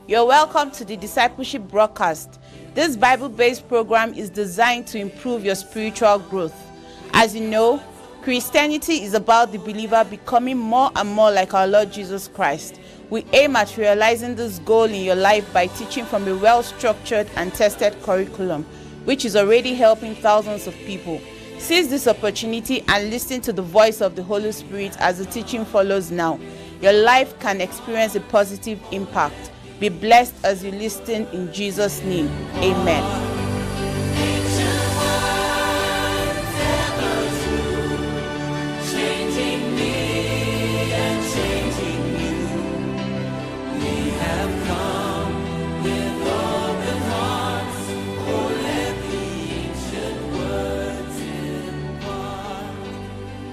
You're welcome to the Discipleship Broadcast. This Bible-based program is designed to improve your spiritual growth. As you know, Christianity is about the believer becoming more and more like our Lord Jesus Christ. We aim at realizing this goal in your life by teaching from a well-structured and tested curriculum, which is already helping thousands of people. Seize this opportunity and listen to the voice of the Holy Spirit as the teaching follows now. Your life can experience a positive impact. Be blessed as you listen in Jesus' name. Amen.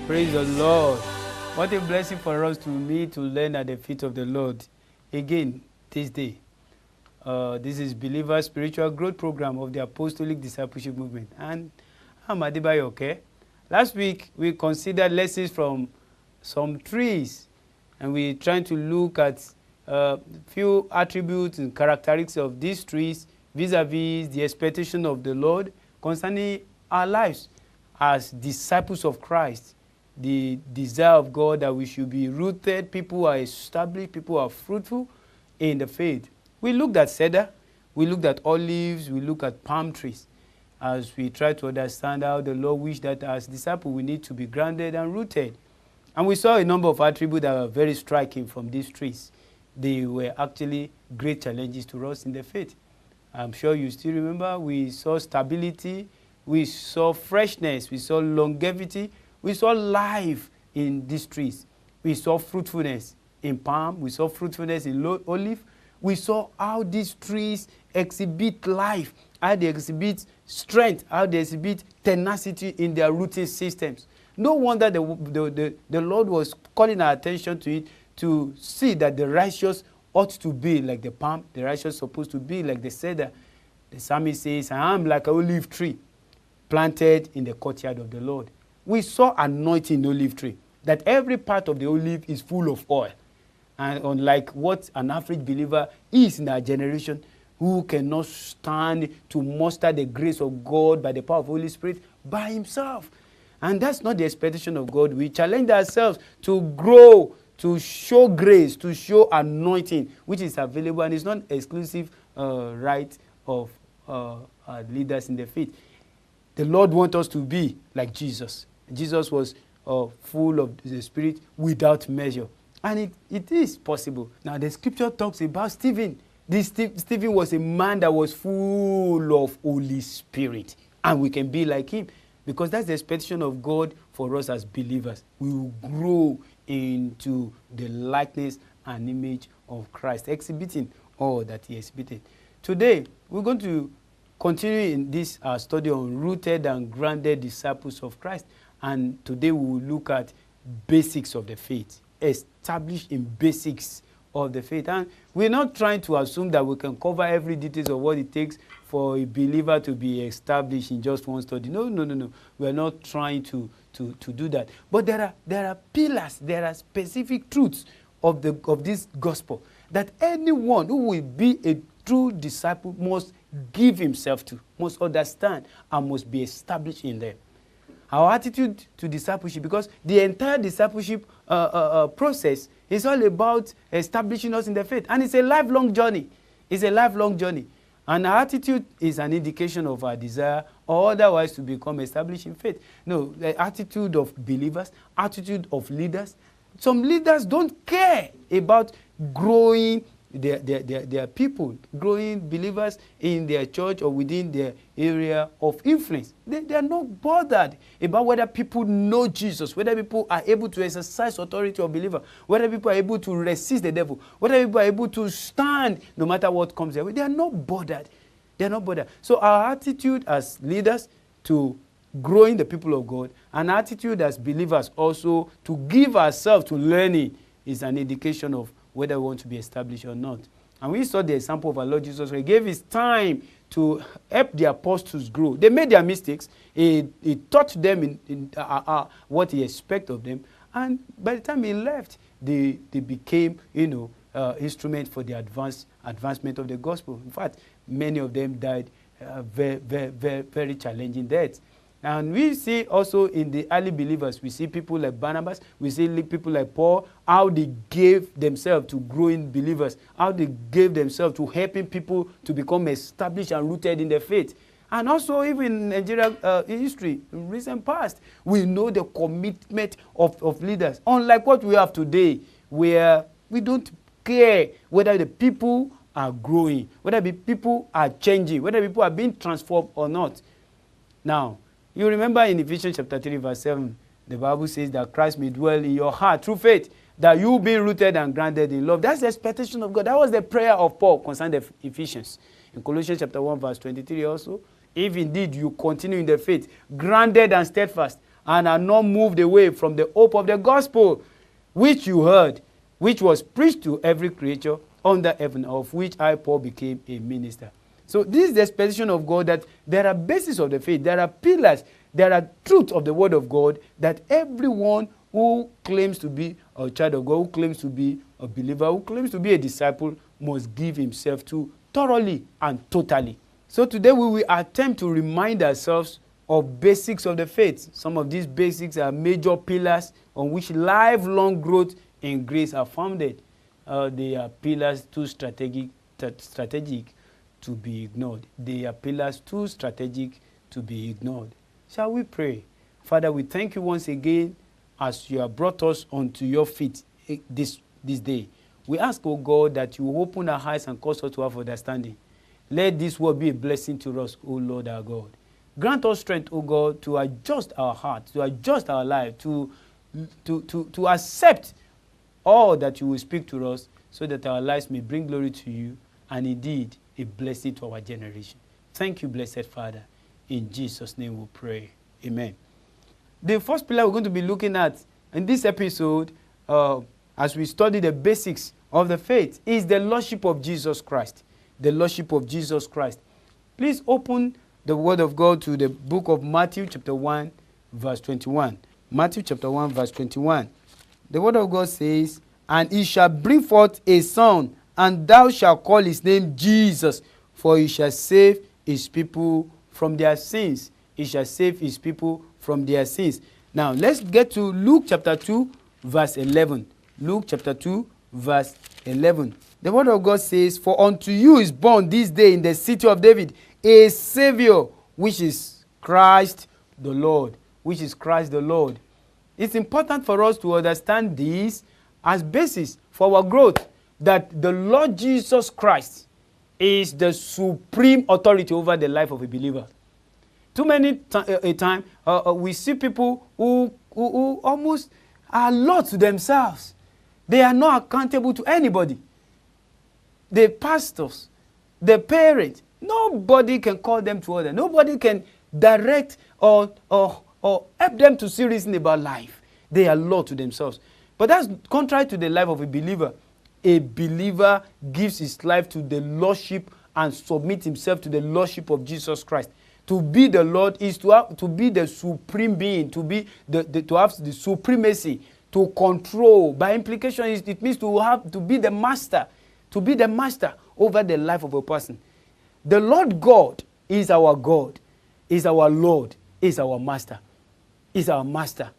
Praise the Lord. What a blessing for us to meet, to learn at the feet of the Lord. Again, this day. This is Believer Spiritual Growth Program of the Apostolic Discipleship Movement. And I'm Adebayo, okay? Last week, we considered lessons from some trees. And we're trying to look at a few attributes and characteristics of these trees vis-a-vis the expectation of the Lord concerning our lives as disciples of Christ. The desire of God that we should be rooted, people who are established, people who are fruitful in the faith. We looked at cedar, we looked at olives, we looked at palm trees as we try to understand how the Lord wished that as disciples we need to be grounded and rooted. And we saw a number of attributes that are very striking from these trees. They were actually great challenges to us in the faith. I'm sure you still remember we saw stability, we saw freshness, we saw longevity, we saw life in these trees. We saw fruitfulness in palm. We saw fruitfulness in olive. We saw how these trees exhibit life, how they exhibit strength, how they exhibit tenacity in their rooting systems. No wonder the Lord was calling our attention to it to see that the righteous ought to be like the palm. The righteous is supposed to be like the cedar. The psalmist says, I am like an olive tree planted in the courtyard of the Lord. We saw anointing in the olive tree, that every part of the olive is full of oil. And unlike what an average believer is in our generation, who cannot stand to muster the grace of God by the power of the Holy Spirit by himself. And that's not the expectation of God. We challenge ourselves to grow, to show grace, to show anointing, which is available, and it's not exclusive right of leaders in the faith. The Lord wants us to be like Jesus. Jesus was full of the Spirit without measure. And it is possible. Now, the scripture talks about Stephen. Stephen was a man that was full of Holy Spirit. And we can be like him. Because that's the expectation of God for us as believers. We will grow into the likeness and image of Christ, exhibiting all that he exhibited. Today, we're going to continue in this study on rooted and grounded disciples of Christ. And today we will look at basics of the faith, established in basics of the faith. And we're not trying to assume that we can cover every details of what it takes for a believer to be established in just one study. No. We're not trying to do that. But there are pillars, there are specific truths of this gospel that anyone who will be a true disciple must give himself to, must understand, and must be established in them. Our attitude to discipleship, because the entire discipleship process is all about establishing us in the faith. And it's a lifelong journey. It's a lifelong journey. And our attitude is an indication of our desire or otherwise to become established in faith. No, the attitude of believers, attitude of leaders. Some leaders don't care about growing their people, growing believers in their church or within their area of influence. They are not bothered about whether people know Jesus, whether people are able to exercise authority of believer, whether people are able to resist the devil, whether people are able to stand no matter what comes their way. They are not bothered. They are not bothered. So our attitude as leaders to growing the people of God, and attitude as believers also to give ourselves to learning is an indication of whether we want to be established or not. And we saw the example of our Lord Jesus. He gave his time to help the apostles grow. They made their mistakes. He taught them in what he expected of them. And by the time he left, they became, instrument for the advancement of the gospel. In fact, many of them died very challenging deaths. And we see also in the early believers, we see people like Barnabas, we see people like Paul, how they gave themselves to growing believers, how they gave themselves to helping people to become established and rooted in their faith. And also even in Nigeria history, in recent past, we know the commitment of leaders. Unlike what we have today, where we don't care whether the people are growing, whether the people are changing, whether people are being transformed or not. Now, you remember in Ephesians chapter 3 verse 7, the Bible says that Christ may dwell in your heart through faith, that you be rooted and grounded in love. That's the expectation of God. That was the prayer of Paul concerning the Ephesians. In Colossians chapter 1 verse 23 also, if indeed you continue in the faith, grounded and steadfast, and are not moved away from the hope of the gospel, which you heard, which was preached to every creature under heaven, of which I, Paul, became a minister. So this is the expectation of God, that there are bases of the faith, there are pillars, there are truths of the word of God, that everyone who claims to be a child of God, who claims to be a believer, who claims to be a disciple, must give himself to thoroughly and totally. So today we will attempt to remind ourselves of basics of the faith. Some of these basics are major pillars on which lifelong growth in grace are founded. They are pillars too strategic to be ignored. They are pillars too strategic to be ignored. Shall we pray? Father, we thank you once again as you have brought us onto your feet this day. We ask, O God, that you will open our eyes and cause us to have understanding. Let this word be a blessing to us, O Lord our God. Grant us strength, O God, to adjust our hearts, to adjust our life, to accept all that you will speak to us, so that our lives may bring glory to you and indeed a blessing to our generation. Thank you, blessed Father. In Jesus' name we pray. Amen. The first pillar we're going to be looking at in this episode, as we study the basics of the faith, is the Lordship of Jesus Christ. The Lordship of Jesus Christ. Please open the word of God to the book of Matthew chapter 1 verse 21. Matthew chapter 1 verse 21. The word of God says, "And he shall bring forth a son, and thou shalt call his name Jesus, for he shall save his people from their sins." He shall save his people from their sins. Now let's get to Luke chapter 2 verse 11. Luke chapter 2 verse 11. The word of God says, "For unto you is born this day in the city of David a Savior, which is Christ the Lord." Which is Christ the Lord. It's important for us to understand this as basis for our growth, that the Lord Jesus Christ is the supreme authority over the life of a believer. Too many times we see people who almost are Lord to themselves. They are not accountable to anybody. The pastors, the parents, nobody can call them to order. Nobody can direct or help them to see reason about life. They are Lord to themselves. But that's contrary to the life of a believer. A believer gives his life to the Lordship and submits himself to the Lordship of Jesus Christ. To be the Lord is to be the supreme being, to have the supremacy, to control. By implication, it means to be the master, over the life of a person. The Lord God is our God, is our Lord, is our master, is our master,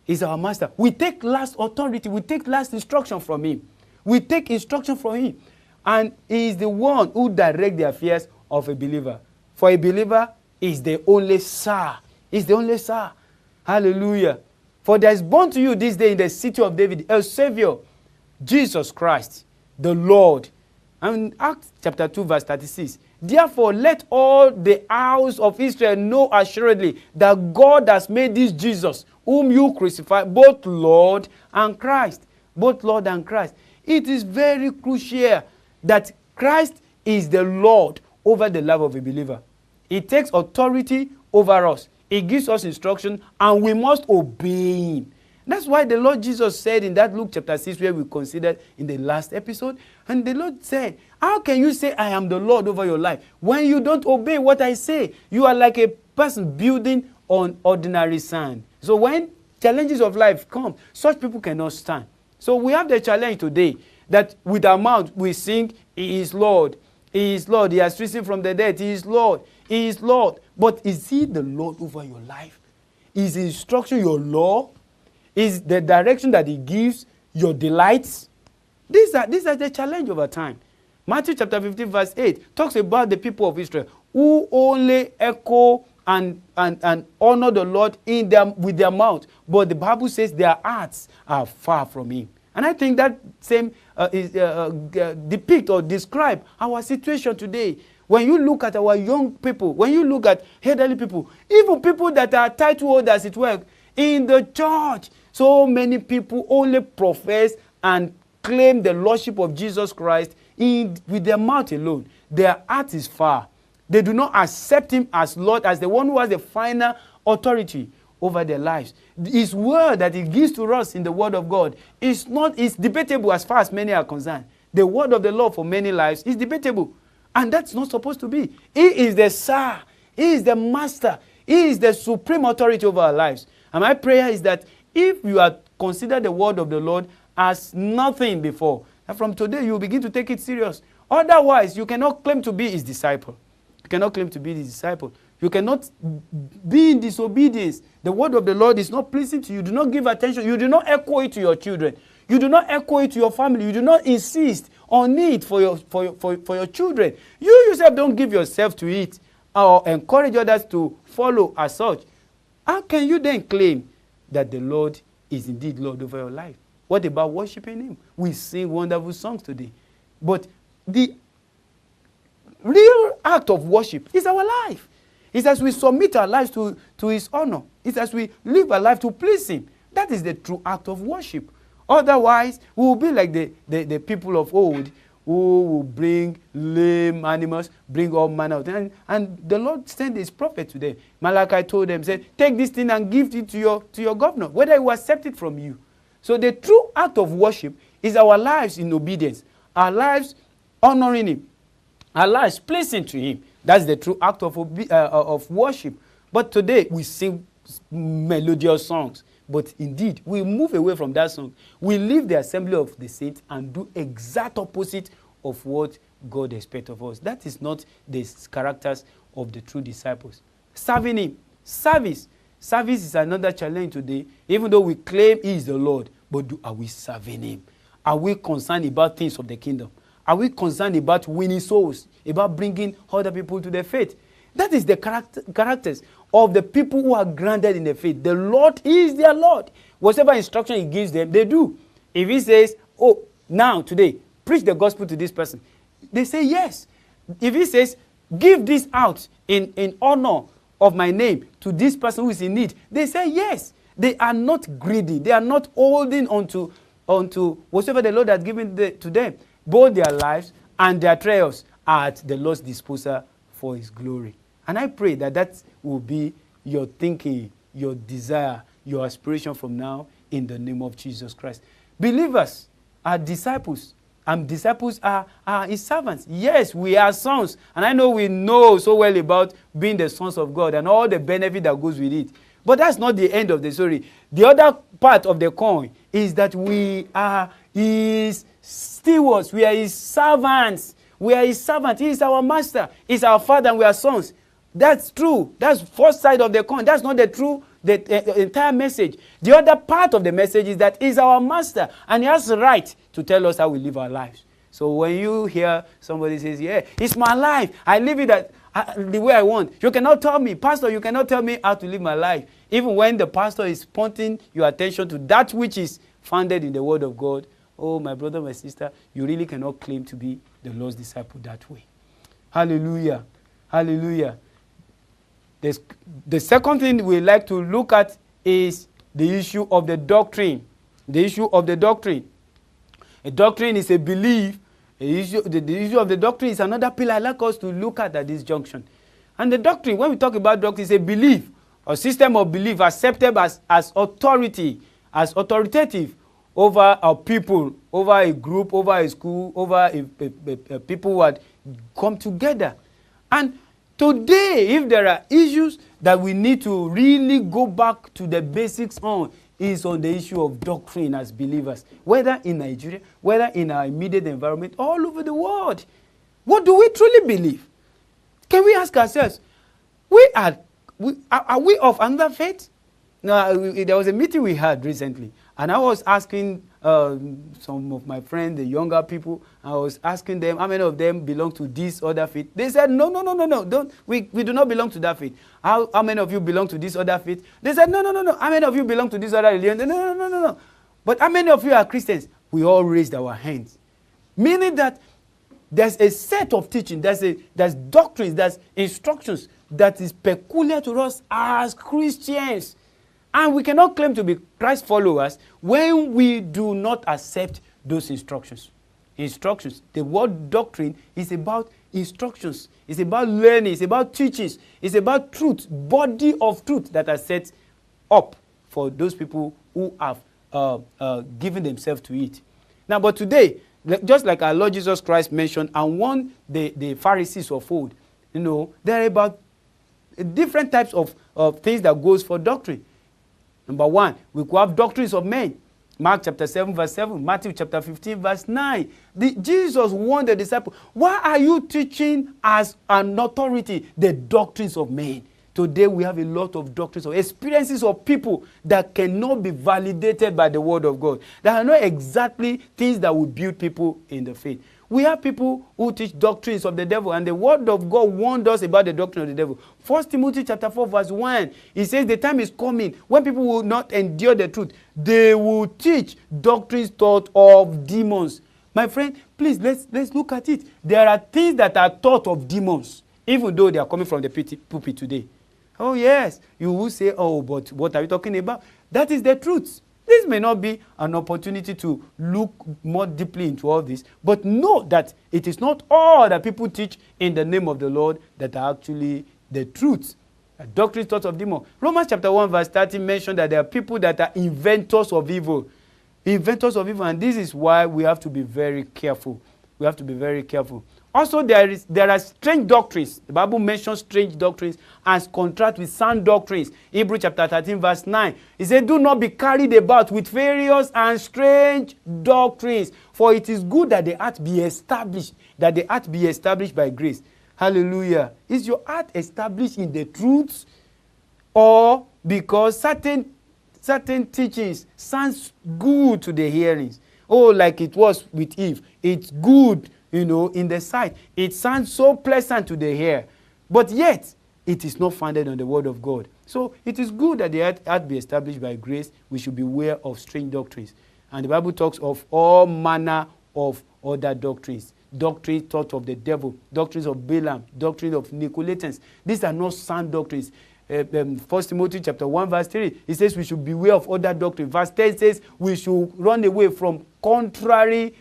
is our master. We take last authority, we take last instruction from him. We take instruction from him. And he is the one who directs the affairs of a believer. For a believer, he is the only sir. He's the only sir. Hallelujah. For there is born to you this day in the city of David a Savior, Jesus Christ, the Lord. And Acts chapter 2 verse 36. "Therefore let all the house of Israel know assuredly that God has made this Jesus, whom you crucified, both Lord and Christ." Both Lord and Christ. It is very crucial that Christ is the Lord over the life of a believer. He takes authority over us. He gives us instruction, and we must obey him. That's why the Lord Jesus said in that Luke chapter 6, where we considered in the last episode, and the Lord said, "How can you say I am the Lord over your life when you don't obey what I say? You are like a person building on ordinary sand." So when challenges of life come, such people cannot stand. So we have the challenge today that with our mouth we sing, He is Lord. He is Lord. He has risen from the dead. He is Lord. He is Lord. But is He the Lord over your life? Is His instruction your law? Is the direction that He gives your delights? These are the challenge over time. Matthew chapter 15 verse 8 talks about the people of Israel who only echo and honor the Lord with their mouth, but the Bible says their hearts are far from Him. And I think that same depict or describe our situation today. When you look at our young people, when you look at elderly people, even people that are title holders at work, in the church, so many people only profess and claim the Lordship of Jesus Christ with their mouth alone. Their heart is far. They do not accept Him as Lord, as the one who has the final authority over their lives. His word that He gives to us in the Word of God is debatable as far as many are concerned. The word of the Lord for many lives is debatable. And that's not supposed to be. He is the Sir. He is the Master. He is the supreme authority over our lives. And my prayer is that if you are consider the word of the Lord as nothing before, and from today you will begin to take it serious. Otherwise, you cannot claim to be His disciple. You cannot claim to be His disciple. You cannot be in disobedience. The word of the Lord is not pleasing to you. You do not give attention. You do not echo it to your children. You do not echo it to your family. You do not insist on it for your children. You yourself don't give yourself to it or encourage others to follow as such. How can you then claim that the Lord is indeed Lord over your life? What about worshiping Him? We sing wonderful songs today. But the real act of worship is our life. It's as we submit our lives to His honor. It's as we live our life to please Him. That is the true act of worship. Otherwise, we will be like the people of old who will bring lame animals, bring all manner of things. And the Lord sent His prophet to them. Malachi told them, said, take this thing and give it to your governor, whether he will accept it from you. So the true act of worship is our lives in obedience, our lives honoring Him, our lives pleasing to Him. That's the true act of worship. But today we sing melodious songs. But indeed, we move away from that song. We leave the assembly of the saints and do exact opposite of what God expects of us. That is not the characters of the true disciples. Serving Him. Service. Service is another challenge today. Even though we claim He is the Lord, but are we serving Him? Are we concerned about things of the kingdom? Are we concerned about winning souls? About bringing other people to the faith? That is the characters of the people who are grounded in the faith. The Lord is their Lord. Whatever instruction He gives them, they do. If He says, oh, now, today, preach the gospel to this person, they say yes. If He says, give this out in honor of my name to this person who is in need, they say yes. They are not greedy. They are not holding onto whatever the Lord has given to them. Both their lives and their trials are at the Lord's disposal for His glory. And I pray that will be your thinking, your desire, your aspiration from now in the name of Jesus Christ. Believers are disciples, and disciples are His servants. Yes, we are sons, and I know we know so well about being the sons of God and all the benefit that goes with it. But that's not the end of the story. The other part of the coin is that we are His stewards. We are His servants. We are His servants. He is our master. He is our father, and we are sons. That's true. That's first side of the coin. That's not the entire message. The other part of the message is that He's our master, and He has the right to tell us how we live our lives. So when you hear somebody says, yeah, it's my life, I live it the way I want. You cannot tell me, Pastor, you cannot tell me how to live my life. Even when the pastor is pointing your attention to that which is founded in the Word of God, oh, my brother, my sister, you really cannot claim to be the Lord's disciple that way. Hallelujah. Hallelujah. The second thing we like to look at is the issue of the doctrine. The issue of the doctrine. A doctrine is a belief. The issue of the doctrine is another pillar I like us to look at this junction. And the doctrine, when we talk about doctrine, is a belief, a system of belief accepted as authority, as authoritative over a people, over a group, over a school, over a people who had come together. And today, if there are issues that we need to really go back to the basics on, is on the issue of doctrine as believers, whether in Nigeria, whether in our immediate environment, all over the world. What do we truly believe? Can we ask ourselves, are we of another faith? Now, there was a meeting we had recently, and I was asking some of my friends, the younger people, I was asking them how many of them belong to this other faith. They said, no, we do not belong to that faith. How many of you belong to this other faith? They said, no. How many of you belong to this other religion? No. But how many of you are Christians? We all raised our hands. Meaning that there's a set of teaching, there's doctrines, there's instructions that is peculiar to us as Christians. And we cannot claim to be Christ followers when we do not accept those instructions. Instructions. The word doctrine is about instructions. It's about learning. It's about teachings. It's about truth, body of truth that are set up for those people who have given themselves to it. Now, but today, just like our Lord Jesus Christ mentioned and warned the Pharisees of old, there are about different types of things that goes for doctrine. Number one, we could have doctrines of men. Mark chapter 7 verse 7, Matthew chapter 15 verse 9. Jesus warned the disciples, why are you teaching as an authority the doctrines of men? Today we have a lot of doctrines of experiences of people that cannot be validated by the word of God. That are not exactly things that will build people in the faith. We have people who teach doctrines of the devil, and the word of God warned us about the doctrine of the devil. 1 Timothy chapter 4 verse 1, it says the time is coming when people will not endure the truth. They will teach doctrines taught of demons. My friend, please, let's look at it. There are things that are taught of demons, even though they are coming from the pulpit today. Oh yes, you will say, oh, but what are you talking about? That is the truth. This may not be an opportunity to look more deeply into all this, but know that it is not all that people teach in the name of the Lord that are actually the truth. The doctrine taught of demons. Romans chapter 1 verse 30 mentioned that there are people that are inventors of evil. Inventors of evil, and this is why we have to be very careful. We have to be very careful. Also, there are strange doctrines. The Bible mentions strange doctrines as contrast with sound doctrines. Hebrews chapter 13 verse 9. It says, do not be carried about with various and strange doctrines, for it is good that the heart be established, by grace. Hallelujah. Is your heart established in the truths, or because certain teachings sounds good to the hearings? Oh, like it was with Eve. It's good, in the sight. It sounds so pleasant to the ear. But yet, it is not founded on the word of God. So, it is good that the heart be established by grace. We should be aware of strange doctrines. And the Bible talks of all manner of other doctrines. Doctrines taught of the devil, doctrines of Balaam, doctrines of Nicolaitans. These are not sound doctrines. 1 Timothy chapter 1 verse 3, it says we should beware of other doctrines. Verse 10 says we should run away from contrary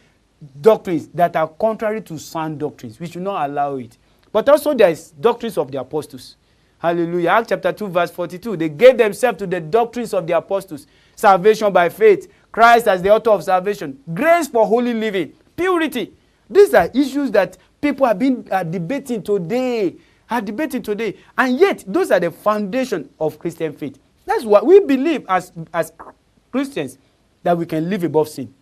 doctrines that are contrary to sound doctrines. We should not allow it. But also there is doctrines of the apostles. Hallelujah. Acts chapter 2 verse 42, they gave themselves to the doctrines of the apostles. Salvation by faith, Christ as the author of salvation, grace for holy living, purity. These are issues that people have been debating today. And yet, those are the foundation of Christian faith. That's what we believe as Christians, that we can live above sin.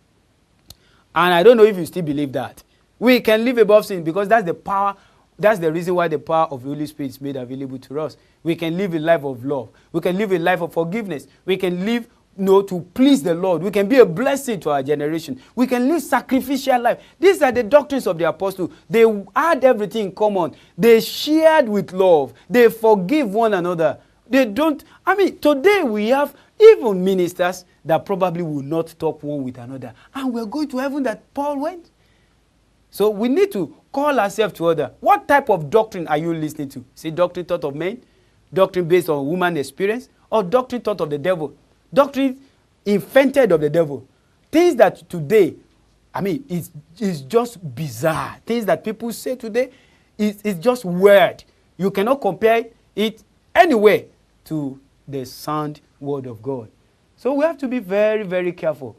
And I don't know if you still believe that. We can live above sin because that's the power, that's the reason why the power of the Holy Spirit is made available to us. We can live a life of love. We can live a life of forgiveness. We can live to please the Lord. We can be a blessing to our generation. We can live sacrificial life. These are the doctrines of the apostles. They had everything in common. They shared with love. They forgive one another. Today we have even ministers that probably will not talk one with another. And we're going to heaven that Paul went. So we need to call ourselves to order. What type of doctrine are you listening to? Is it doctrine taught of men? Doctrine based on human experience? Or doctrine taught of the devil? Doctrine invented of the devil. Things that today, it's just bizarre. Things that people say today, it's just weird. You cannot compare it anywhere to the sound word of God. So we have to be very, very careful.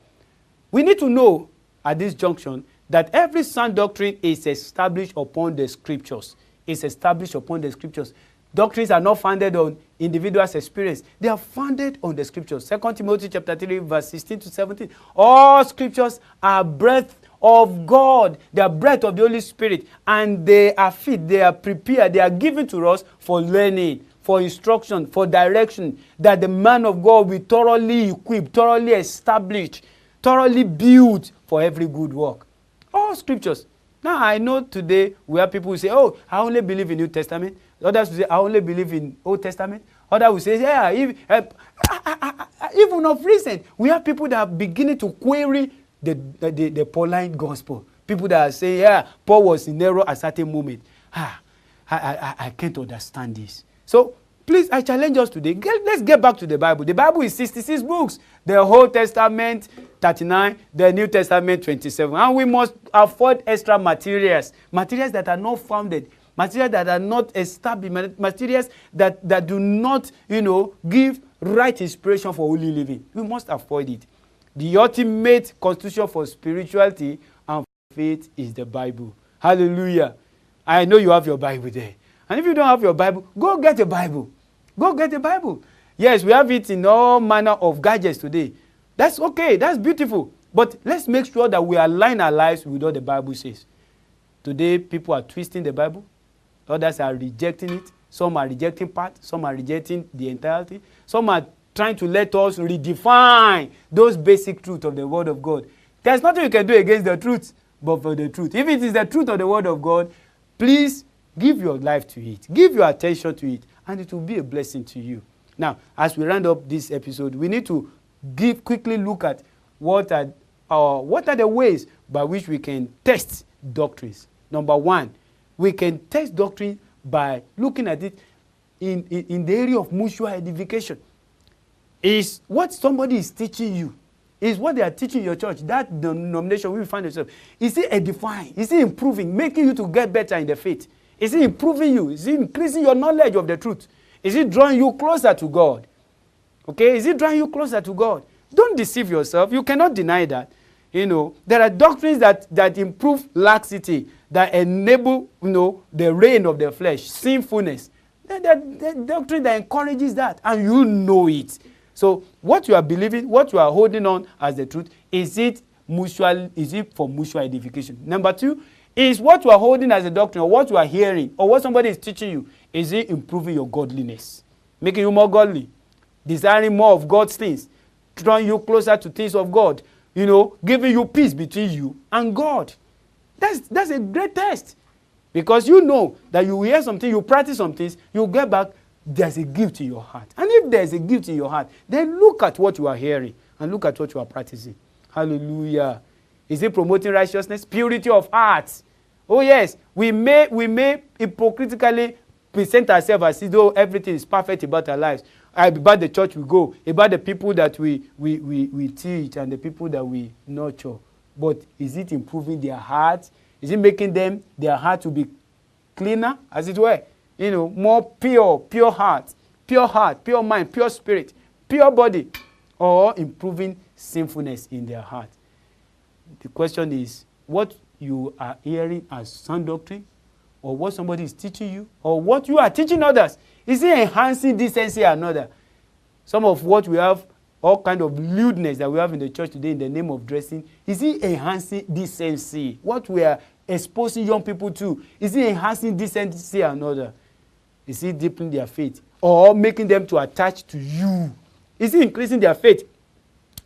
We need to know at this junction that every sound doctrine is established upon the scriptures. It's established upon the scriptures. Doctrines are not founded on individuals' experience. They are founded on the scriptures. 2 Timothy chapter 3, verse 16 to 17. All scriptures are breath of God. They are breath of the Holy Spirit. And they are fit, they are prepared, they are given to us for learning, for instruction, for direction, that the man of God will be thoroughly equipped, thoroughly established, thoroughly built for every good work. All scriptures. Now, I know today we have people who say, oh, I only believe in New Testament. Others will say, I only believe in Old Testament. Others will say, yeah, even of recent, we have people that are beginning to query the Pauline gospel. People that are saying, yeah, Paul was in error at a certain moment. I can't understand this. So, please, I challenge us today. Let's get back to the Bible. The Bible is 66 books. The Old Testament, 39. The New Testament, 27. And we must afford extra materials. Materials that are not founded. Materials that are not established. Materials that do not, give right inspiration for holy living. We must avoid it. The ultimate constitution for spirituality and faith is the Bible. Hallelujah. I know you have your Bible there. And if you don't have your Bible, go get a Bible. Go get a Bible. Yes, we have it in all manner of gadgets today. That's okay. That's beautiful. But let's make sure that we align our lives with what the Bible says. Today, people are twisting the Bible. Others are rejecting it. Some are rejecting part. Some are rejecting the entirety. Some are trying to let us redefine those basic truths of the Word of God. There's nothing you can do against the truth, but for the truth. If it is the truth of the Word of God, please give your life to it. Give your attention to it, and it will be a blessing to you. Now, as we round up this episode, we need to quickly look at what are the ways by which we can test doctrines. Number one, we can test doctrine by looking at it in the area of mutual edification. Is what somebody is teaching you, is what they are teaching your church, that denomination we find yourself, is it edifying? Is it improving, making you to get better in the faith? Is it improving you? Is it increasing your knowledge of the truth? Is it drawing you closer to God? Okay, is it drawing you closer to God? Don't deceive yourself. You cannot deny that. There are doctrines that improve laxity, that enable, the reign of the flesh, sinfulness. The doctrine that encourages that, and you know it. So what you are believing, what you are holding on as the truth, is it for mutual edification? Number two, is what you are holding as a doctrine, or what you are hearing, or what somebody is teaching you, is it improving your godliness? Making you more godly? Desiring more of God's things? Drawing you closer to things of God? Giving you peace between you and God? That's a great test. Because you know that you hear something, you practice some things, you get back, there's a gift in your heart. And if there's a gift in your heart, then look at what you are hearing and look at what you are practicing. Hallelujah. Is it promoting righteousness? Purity of heart. Oh yes, we may hypocritically present ourselves as though everything is perfect about our lives. About the church we go, about the people that we teach and the people that we nurture. But is it improving their heart? Is it making their heart to be cleaner, as it were? More pure heart, pure mind, pure spirit, pure body, or improving sinfulness in their heart? The question is, what you are hearing as sound doctrine, or what somebody is teaching you, or what you are teaching others, is it enhancing decency or another? Some of what we have, all kind of lewdness that we have in the church today in the name of dressing, is it enhancing decency? What we are exposing young people to, is it enhancing decency or another? Is it deepening their faith, or making them to attach to you? Is it increasing their faith,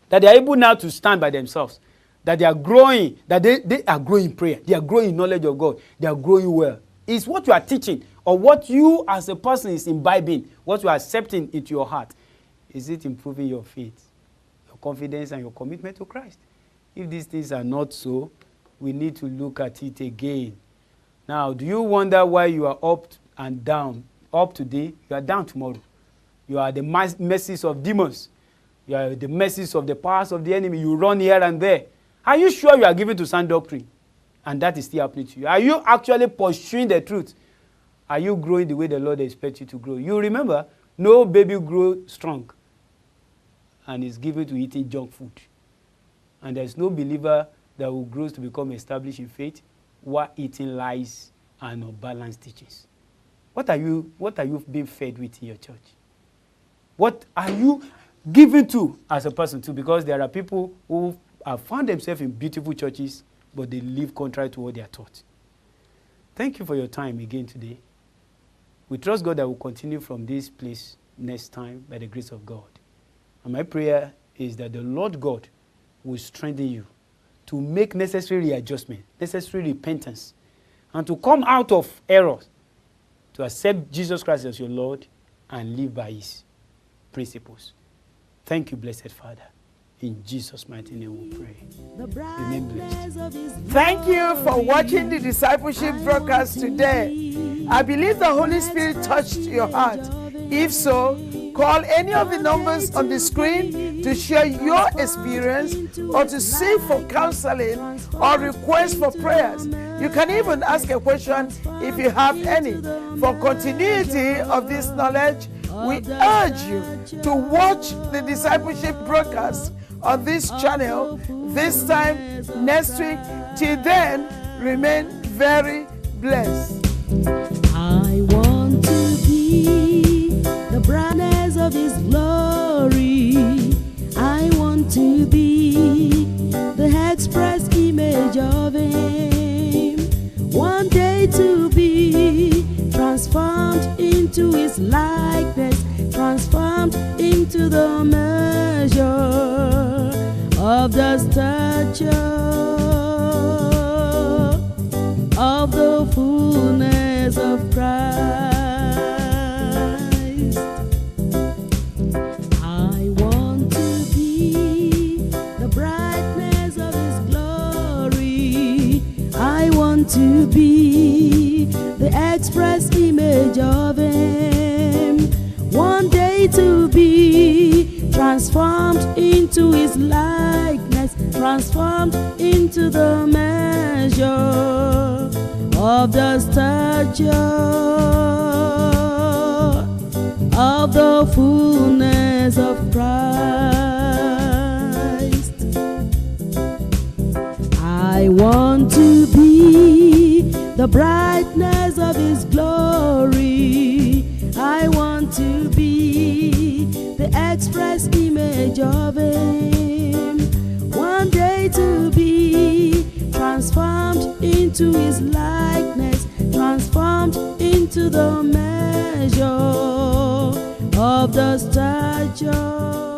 that they are able now to stand by themselves, that they are growing, that they are growing in prayer, they are growing in knowledge of God, they are growing well? Is what you are teaching, or what you as a person is imbibing, what you are accepting into your heart, is it improving your faith, your confidence, and your commitment to Christ? If these things are not so, we need to look at it again. Now, do you wonder why you are up and down? Up today, you are down tomorrow. You are the mercies of demons. You are the mercies of the powers of the enemy. You run here and there. Are you sure you are given to sound doctrine? And that is still happening to you. Are you actually pursuing the truth? Are you growing the way the Lord expects you to grow? You remember, no baby grows strong and is given to eating junk food. And there's no believer that will grow to become established in faith while eating lies and unbalanced teachings. What are you being fed with in your church? What are you given to as a person too? Because there are people who have found themselves in beautiful churches, but they live contrary to what they are taught. Thank you for your time again today. We trust God that we'll continue from this place next time by the grace of God. And my prayer is that the Lord God will strengthen you to make necessary adjustment, necessary repentance, and to come out of errors, to accept Jesus Christ as your Lord and live by his principles. Thank you, blessed Father. In Jesus' mighty name we pray. Remain blessed. Thank you for watching the discipleship broadcast today. I believe the Holy Spirit touched your heart. If so, call any of the numbers on the screen to share your experience or to seek for counseling or request for prayers. You can even ask a question if you have any. For continuity of this knowledge, we urge you to watch the discipleship broadcast on this channel this time next week. Till then, remain very blessed. I want to be the brightness of his glory. I want to be the express image of him. One day to be transformed into his likeness, transformed into the measure of the stature of the fullness of Christ. I want to be the brightness of his glory. I want to be the express image of him. One day to be transformed into his likeness, transformed into the measure of the stature of the fullness of Christ. I want to be the brightness of his glory. I want to be the express image of him. One day to be transformed into his likeness, transformed into the measure of the stature